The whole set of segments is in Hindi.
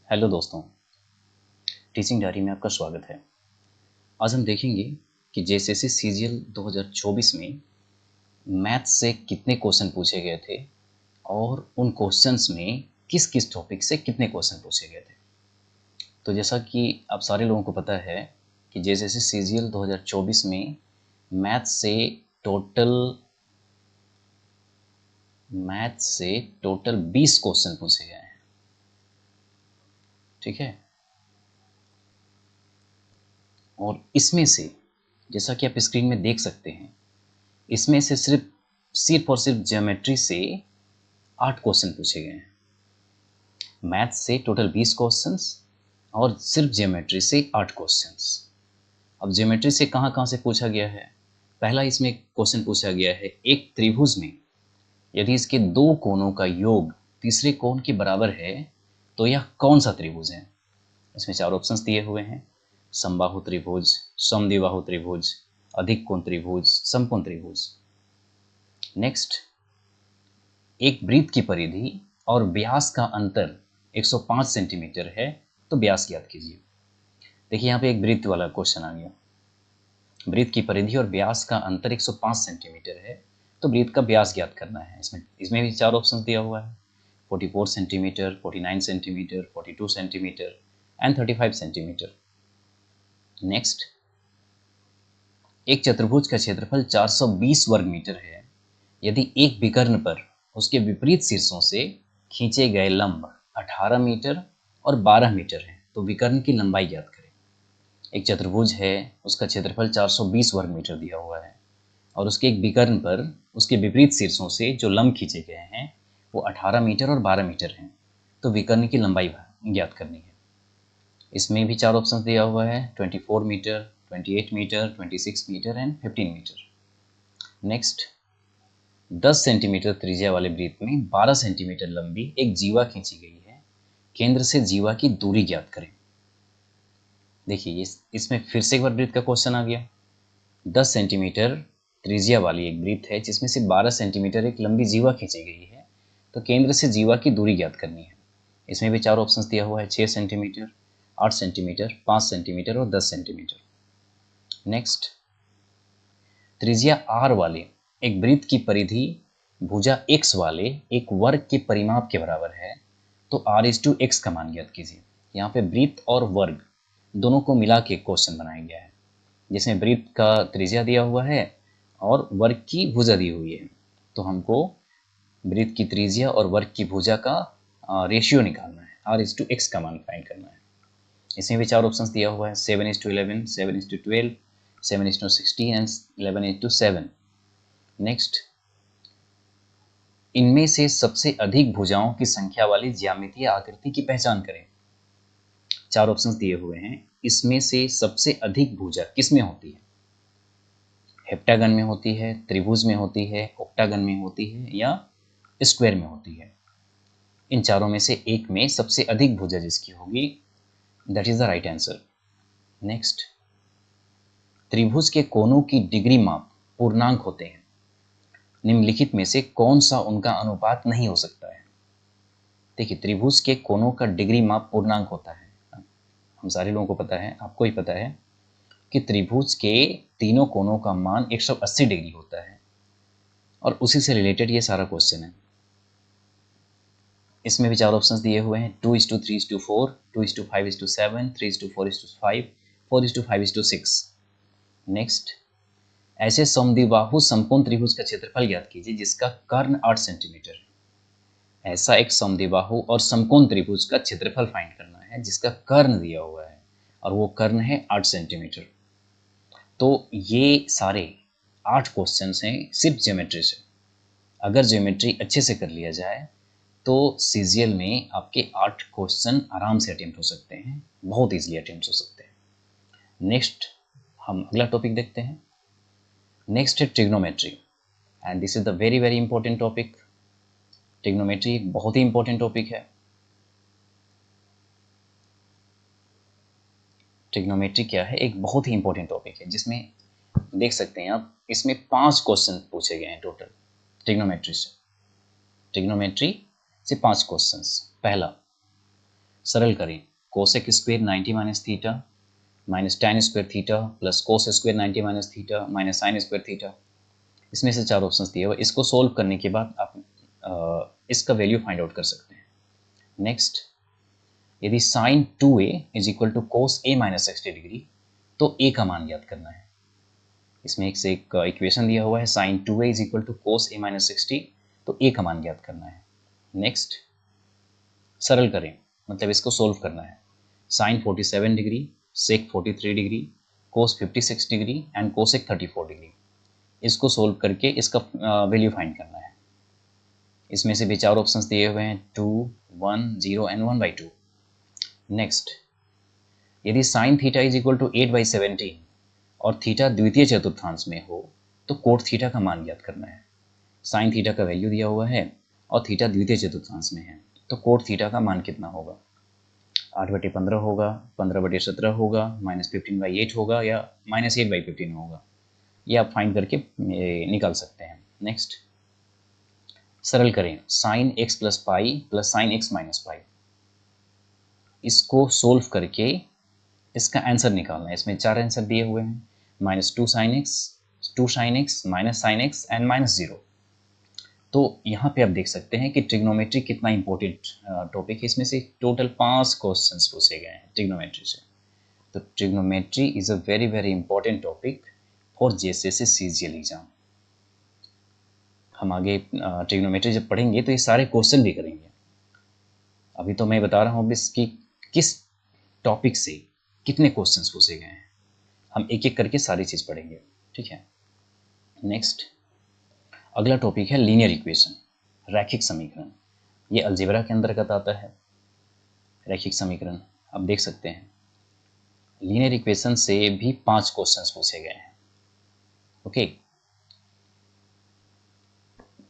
हेलो दोस्तों, टीचिंग डायरी में आपका स्वागत है। आज हम देखेंगे कि जेएसएससी सीजीएल 2024 में मैथ से कितने क्वेश्चन पूछे गए थे और उन क्वेश्चंस में किस किस टॉपिक से कितने क्वेश्चन पूछे गए थे। तो जैसा कि आप सारे लोगों को पता है कि जेएसएससी सीजीएल 2024 में मैथ से टोटल 20 क्वेश्चन पूछे गए हैं। ठीक है, और इसमें से जैसा कि आप स्क्रीन में देख सकते हैं, इसमें से सिर्फ और सिर्फ ज्योमेट्री से 8 क्वेश्चन पूछे गए हैं। मैथ से टोटल 20 क्वेश्चंस और सिर्फ ज्योमेट्री से 8 क्वेश्चंस। अब ज्योमेट्री से कहाँ कहाँ से पूछा गया है। पहला इसमें क्वेश्चन पूछा गया है, एक त्रिभुज में यदि इसके दो कोणों का योग तीसरे कोण के बराबर है तो यह कौन सा त्रिभुज है। इसमें 4 ऑप्शंस दिए हुए हैं, समबाहु त्रिभुज, समद्विबाहु त्रिभुज, अधिक कोण त्रिभुज, समकोण त्रिभुज। नेक्स्ट, एक वृत्त की परिधि और व्यास का अंतर 105 सेंटीमीटर है, तो व्यास ज्ञात कीजिए। देखिए यहाँ पे एक वृत्त वाला क्वेश्चन आ गया। वृत्त की परिधि और व्यास का अंतर 105 सेंटीमीटर है, तो वृत्त का व्यास ज्ञात करना है। इसमें भी 4 ऑप्शन दिया हुआ है, 44 centimetre, 49 centimetre, 42 centimetre and 35 centimetre. Next, एक चतुर्भुज का क्षेत्रफल 420 वर्ग मीटर है। यदि एक विकर्ण पर उसके विपरीत शीर्षों से खींचे गए लंब 18 मीटर और 12 मीटर हैं, तो विकर्ण की लंबाई ज्ञात करें। एक चतुर्भुज है, उसका क्षेत्रफल 420 वर्ग मीटर दिया हुआ है और उसके एक विकर्ण पर उसके विपरीत शीर्षों से जो लंब खींचे गए हैं वो 18 मीटर और 12 मीटर हैं, तो विकर्ण की लंबाई ज्ञात करनी है। इसमें भी 4 ऑप्शन दिया हुआ है, 24 metre, 28 metre, 26 metre and 15 metre. Next, 10 centimetre त्रिज्या वाले वृत्त में 12 सेंटीमीटर लंबी एक जीवा खींची गई है। केंद्र से जीवा की दूरी ज्ञात करें। देखिए इसमें फिर से एक बार वृत्त का क्वेश्चन आ गया। 10 सेंटीमीटर त्रिज्या वाली एक वृत्त है जिसमें से 12 सेंटीमीटर एक लंबी जीवा खींची गई है, तो केंद्र से जीवा की दूरी ज्ञात करनी है। इसमें भी 4 ऑप्शंस दिया हुआ है, 6 सेंटीमीटर, 8 सेंटीमीटर, 5 सेंटीमीटर और 10 सेंटीमीटर। नेक्स्ट, त्रिज्या r वाले एक वृत्त की परिधि भुजा x वाले एक वर्ग के परिमाप के बराबर है, तो r/x का मान ज्ञात कीजिए। यहाँ पे वृत्त और वर्ग दोनों को मिला के क्वेश्चन बनाया गया है, जिसमें वृत्त का त्रिज्या दिया हुआ है और वर्ग की भुजा दी हुई है, तो हमको वृत्त की त्रिज्या और वर्ग की भुजा का रेशियो निकालना है, r/x का मान फाइंड करना है। इसमें भी 4 ऑप्शंस दिया हुआ है, 7:11, 7:12, 7:16 एंड 11:7। नेक्स्ट, इनमें से सबसे अधिक भुजाओं की संख्या वाली ज्यामितीय आकृति की पहचान करें। 4 ऑप्शंस दिए हुए हैं, इसमें से सबसे अधिक भुजा किसमें होती है। हेप्टागन में होती है, त्रिभुज में होती है, ऑक्टागन में होती है या स्क्वायर में होती है। इन चारों में से एक में सबसे अधिक भुजा जिसकी होगी, that is the right answer. Next, त्रिभुज के कोणों की डिग्री माप पूर्णांक होते हैं, निम्नलिखित में से कौन सा उनका अनुपात नहीं हो सकता है। देखिए, त्रिभुज के कोणों का डिग्री माप पूर्णांक होता है। हम सारे लोगों को पता है, आपको ही पता है कि त्रिभुज के तीनों कोणों का मान 180 डिग्री होता है और उसी से रिलेटेड ये सारा क्वेश्चन है। इसमें भी 4 ऑप्शंस दिए हुए हैं, 2:3:4, 2:5:7, 3:4:5, 4:5:6। नेक्स्ट, ऐसे समद्विबाहु समकोण त्रिभुज का क्षेत्रफल ज्ञात कीजिए जिसका कर्ण 8 सेंटीमीटर है। ऐसा एक समद्विबाहु और समकोण त्रिभुज का क्षेत्रफल फाइंड करना है जिसका कर्ण दिया हुआ है और वो कर्ण है 8 सेंटीमीटर। तो ये सारे 8 क्वेश्चंस हैं सिर्फ ज्योमेट्री से। अगर ज्योमेट्री अच्छे से कर लिया जाए तो सीजीएल में आपके 8 क्वेश्चन आराम से अटेम्प्ट हो सकते हैं, बहुत ईजिली अटेम्प्ट हो सकते हैं। नेक्स्ट, हम अगला टॉपिक देखते हैं। नेक्स्ट है trigonometry and this is the very very important topic. Trigonometry एक बहुत ही इंपॉर्टेंट टॉपिक है। ट्रिग्नोमेट्री क्या है, एक बहुत ही इंपॉर्टेंट टॉपिक है जिसमें देख सकते हैं आप, इसमें 5 क्वेश्चन पूछे गए हैं टोटल ट्रिग्नोमेट्री से। ट्रिग्नोमेट्री से 5 क्वेश्चंस। पहला, सरल करें, cosec square 90 minus theta minus tan square theta plus cos square 90 minus theta minus sine square theta. इसमें से 4 ऑप्शंस दिए हुए, इसको सोल्व करने के बाद आप इसका वैल्यू फाइंड आउट कर सकते हैं। नेक्स्ट, यदि sine 2a is equal to cos a minus 60 degree, तो a का मान ज्ञात करना है। इसमें एक से एक इक्वेशन दिया हुआ है, sine 2a is equal to cos a minus 60, तो a का मान ज्ञात करना है। नेक्स्ट, सरल करें, मतलब इसको सोल्व करना है। Sine 47 degree, sec 43 degree, cos 56 degree and cosec 34 degree, इसको सोल्व करके इसका वैल्यू फाइंड करना है। इसमें से भी 4 ऑप्शंस दिए हुए हैं, 2, 1, 0 एंड 1/2। नेक्स्ट, यदि sine theta is equal to 8/17 और थीटा द्वितीय चतुर्थांश में हो, तो कोट थीटा का मान ज्ञात करना है। साइन थीटा का वैल्यू दिया हुआ है और थीटा द्वितीय चतुर्थांश में है, तो कोट थीटा का मान कितना होगा? 8/15 होगा, 15/17 होगा, -15/8 होगा या -8/15 होगा। ये आप फाइंड करके निकाल सकते हैं। नेक्स्ट, सरल करें, sine x plus pi plus sine x minus pi, इसको सोल्व करके इसका आंसर निकालना है। इसमें 4 आंसर दिए हुए हैं, -2 sin x, 2 sin x, minus sine x and -0। तो यहाँ पे आप देख सकते हैं कि ट्रिग्नोमेट्री कितना इंपॉर्टेंट टॉपिक है। इसमें से टोटल 5 क्वेश्चंस पूछे गए हैं ट्रिग्नोमेट्री से। तो trigonometry is a very very important topic for JSSC CGL exam. हम आगे ट्रिग्नोमेट्री जब पढ़ेंगे तो ये सारे क्वेश्चन भी करेंगे। अभी तो मैं बता रहा हूँ कि किस टॉपिक से कितने क्वेश्चंस पूछे गए हैं। हम एक एक करके सारी चीज़ पढ़ेंगे, ठीक है। नेक्स्ट, अगला टॉपिक है लीनियर इक्वेशन, रैखिक समीकरण। ये अलजेब्रा के अंतर्गत आता है। रैखिक समीकरण आप देख सकते हैं, लीनियर इक्वेशन से भी 5 क्वेश्चंस पूछे गए हैं। ओके,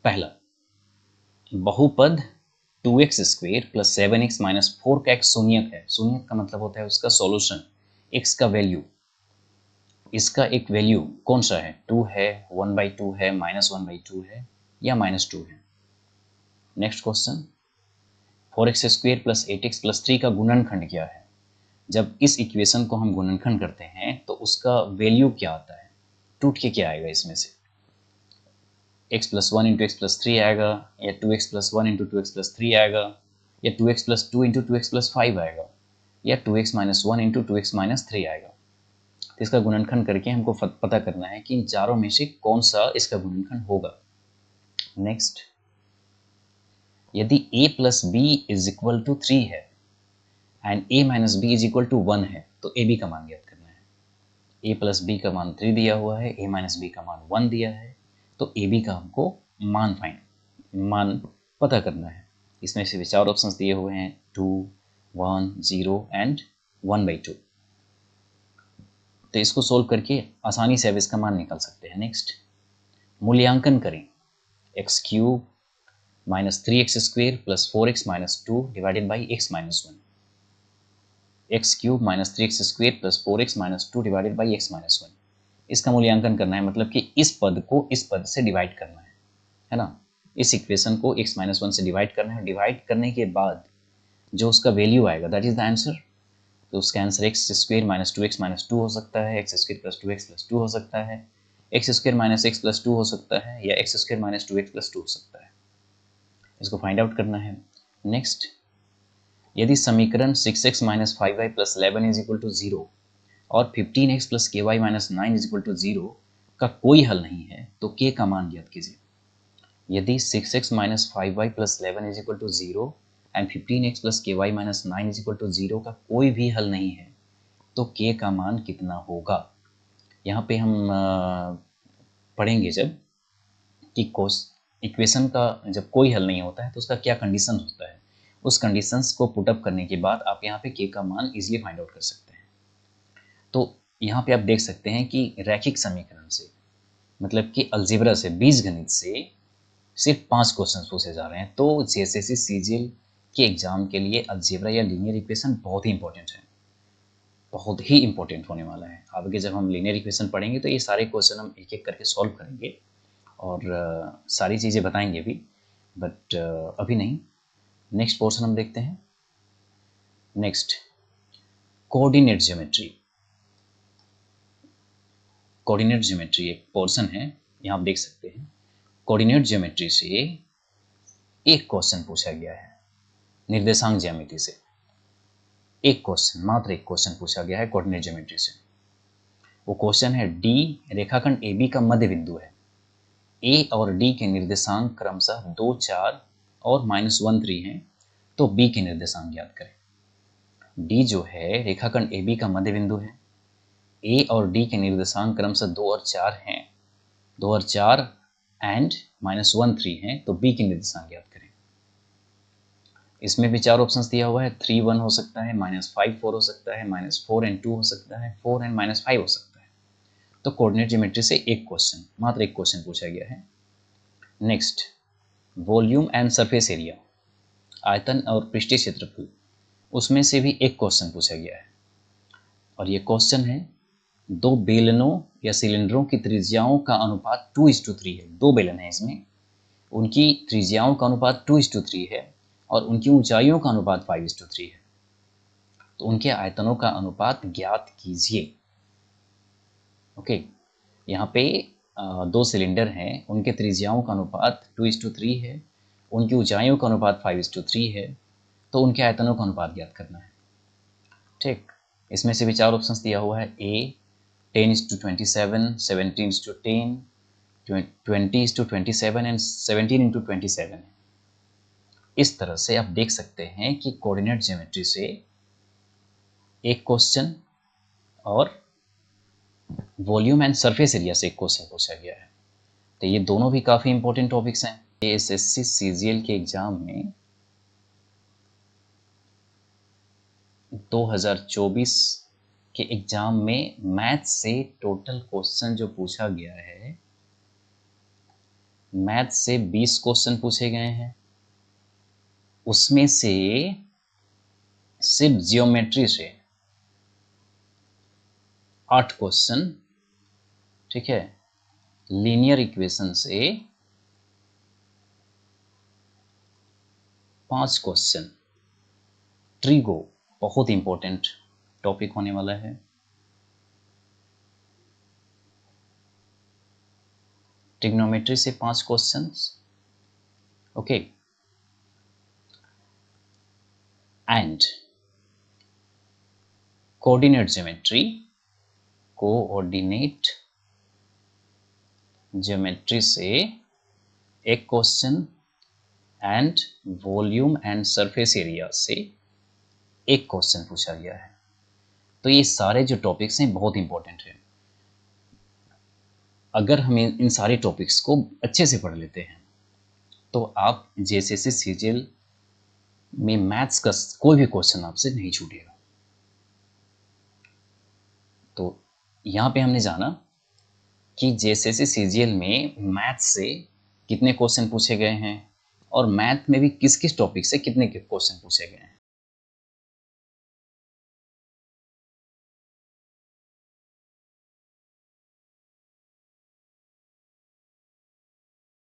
पहला, बहुपद 2x square plus 7x minus 4 का एक शून्यक है। शून्यक का मतलब होता है उसका सॉल्यूशन, x का वैल्यू। इसका एक वैल्यू कौन सा है? 2 है, 1/2 है, -1/2 है या -2 है। Next question, 4x square plus 8x plus 3 का गुणनखंड क्या है? जब इस इक्वेशन को हम गुणनखंड करते हैं तो उसका वैल्यू क्या आता है? टूट के क्या आएगा इसमें से? x plus 1 into x plus 3 आएगा, या 2x plus 1 into 2x plus 3 आएगा, या 2x plus 2 into 2x plus 5 आएगा, या 2x minus 1 into 2x minus 3 आएगा। तो इसका गुणनखंड करके हमको पता करना है कि इन चारों में से कौन सा इसका गुणनखंड होगा। नेक्स्ट, यदि a plus B is equal to 3 है and a minus B is equal to 1 है, तो ए बी का मान ज्ञात करना है। a प्लस बी का मान 3 दिया हुआ है, a माइनस बी का मान 1 दिया है, तो ए बी का हमको मान पता करना है। इसमें से 4 ऑप्शंस दिए हुए हैं, 2, 1, 0 एंड 1/2। तो इसको सोल्व करके आसानी से अब इसका मान निकाल सकते हैं। नेक्स्ट, मूल्यांकन करें, x cube minus 3x square plus 4x minus 2 divided by x minus 1। X cube minus 3x square plus 4x minus 2 divided by x minus 1। इसका मूल्यांकन करना है, मतलब कि इस पद को इस पद से डिवाइड करना है ना। इस इक्वेशन को x माइनस 1 से डिवाइड करना है। डिवाइड करने के बाद जो उसका वैल्यू आएगा दैट इज द आंसर। तो उसका answer x square minus 2x minus 2 हो सकता है, x square plus 2x plus 2 हो सकता है, x square minus x plus 2 हो सकता है, या x square minus 2x plus 2 हो सकता है। इसको फाइंड आउट करना है। नेक्स्ट, यदि समीकरण 6x minus 5y plus 11 is equal to 0 और 15x plus ky minus 9 is equal to 0 का कोई हल नहीं है, तो k का मान ज्ञात कीजिए। यदि 6x minus 5y plus 11 is equal to 0 and 15x plus ky minus 9 is equal to 0 का कोई भी हल नहीं है, तो k का मान कितना होगा? यहाँ पे हम पढ़ेंगे जब कि इक्वेशन का जब कोई हल नहीं होता है तो उसका क्या कंडीशन होता है। उस कंडीशंस को पुट अप करने के बाद आप यहाँ पे k का मान इजीली फाइंड आउट कर सकते हैं। तो यहाँ पे आप देख सकते हैं कि रैखिक समीकरण से, मतलब कि अलजेब्रा से, बीजगणित से सिर्फ 5 क्वेश्चन पूछे जा रहे हैं। तो जेएसएससी सीजीएल के एग्जाम के लिए अलजेब्रा या लीनियर इक्वेशन बहुत ही इंपॉर्टेंट है, बहुत ही इंपॉर्टेंट होने वाला है। आगे जब हम लीनियर इक्वेशन पढ़ेंगे तो ये सारे क्वेश्चन हम एक एक करके सॉल्व करेंगे और सारी चीज़ें बताएंगे भी, बट अभी नहीं। नेक्स्ट पोर्शन हम देखते हैं, next, coordinate geometry. Coordinate geometry एक पोर्शन है, यहाँ आप देख सकते हैं। कोऑर्डिनेट ज्योमेट्री से एक क्वेश्चन पूछा गया है, निर्देशांक ज्यामिति से एक क्वेश्चन, मात्र एक क्वेश्चन पूछा गया है कोऑर्डिनेट ज्योमेट्री से। वो क्वेश्चन है, डी रेखाखंड AB का मध्य बिंदु है। A और D के निर्देशांक क्रमशः 2, 4 और -1, 3 हैं, तो B के निर्देशांक ज्ञात करें। D जो है रेखाखंड AB का मध्य बिंदु है। A और D के निर्देशांक क्रमशः 2 और 4 हैं, 2 और 4 एंड -1, 3 हैं, तो B के निर्देशांक ज्ञात करें। इसमें भी 4 ऑप्शंस दिया हुआ है, 3, 1 हो सकता है, -5, 4 हो सकता है, -4 एंड 2 हो सकता है, 4 एंड -5 हो सकता है। तो कोऑर्डिनेट ज्योमेट्री से एक क्वेश्चन, मात्र एक क्वेश्चन पूछा गया है। Next, volume and surface area, आयतन और पृष्ठीय क्षेत्रफल, उसमें से भी एक क्वेश्चन पूछा गया है। और ये क्वेश्चन है, दो बेलनों या सिलेंडरों की त्रिज्याओं का अनुपात 2:3 है। दो बेलन है इसमें, उनकी त्रिज्याओं का अनुपात 2:3 है और उनकी ऊंचाइयों का अनुपात 5:3 है। तो उनके आयतनों का अनुपात ज्ञात कीजिए। ओके, यहाँ पे दो सिलेंडर हैं, उनके त्रिज्याओं का अनुपात 2:3 है, उनकी ऊंचाइयों का अनुपात 5:3 है, तो उनके आयतनों का अनुपात ज्ञात करना है। ठीक, इसमें से भी 4 ऑप्शंस दिया हुआ है। A 10:27, 17:10, 20:27 and 17:27। इस तरह से आप देख सकते हैं कि कोऑर्डिनेट ज्योमेट्री से एक क्वेश्चन और वॉल्यूम एंड सरफेस एरिया से एक क्वेश्चन पूछा गया है। तो ये दोनों भी काफ़ी इंपॉर्टेंट टॉपिक्स हैं। एएसएससी सीजीएल के एग्जाम में 2024 के एग्जाम में मैथ से टोटल क्वेश्चन जो पूछा गया है, मैथ से 20 क्वेश्चन पूछे गए हैं। उसमें से सिर्फ जियोमेट्री से 8 क्वेश्चन, ठीक है, लीनियर इक्वेशन से 5 क्वेश्चन, ट्रिगो बहुत इंपॉर्टेंट टॉपिक होने वाला है, ट्रिग्नोमेट्री से 5 questions, okay, and coordinate geometry, coordinate geometry से एक question and volume and surface area से एक क्वेश्चन पूछा गया है। तो ये सारे जो टॉपिक्स हैं बहुत इंपॉर्टेंट हैं। अगर हम इन सारे टॉपिक्स को अच्छे से पढ़ लेते हैं तो आप जेएसएससी सीजीएल में मैथ्स का कोई भी क्वेश्चन आपसे नहीं छूटेगा। तो यहाँ पे हमने जाना कि जेएसएससी सीजीएल में मैथ्स से कितने क्वेश्चन पूछे गए हैं और मैथ में भी किस किस टॉपिक से कितने क्वेश्चन पूछे गए हैं।